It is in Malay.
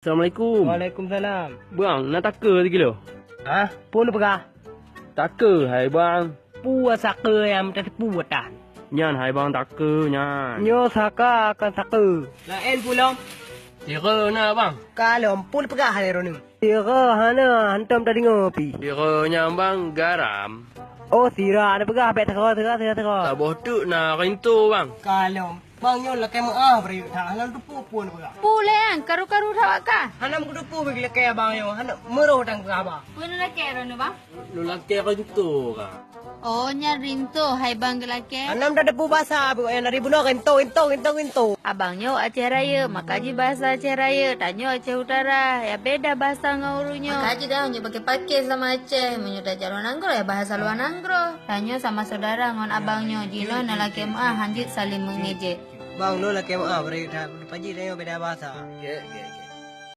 Assalamualaikum. Waalaikumsalam. Bang, nak taka 3 kilo? Ha? Pun apa kah? Taka, hai bang. Puas saka yang minta sepuat dah. Nyan, hai bang, taka, nyan. Nyo saka akan saka. Lain pulang. Tira nak bang. Kalau pun pegah hari ni. Tira hana hantam tadi ngopi. Tira nyan bang, garam. Oh sira ada pegah bet tera. Tak botuk nak rintu bang. Kalau bang nyo lah kemo beri tak hanam tu pun pegah. Pulang, karu-karu rawak kah? Hanam ku tu bagi lekaya bang nyo. Hanam meroh tang pegah bang. Pulang laki orang ni bang? Lu laki rintu kah? Oh, nyarin tu, hai bang gelaki. Hanam dah depu bahasa bu yang dari bunuh ento. Abangnya Aceh Raya, makaji bahasa Aceh Raya, tanya Aceh Utara, ya beda bahasa ngaurunya. Makaji dah nyo pakai sama Aceh, menyudah jalan nanggro ya bahasa luar nanggro. Tanya sama saudara ngon abangnya, jino nalaki hanjit saling mengejek. Bang lo lah kemo beri dah paji dah beda bahasa.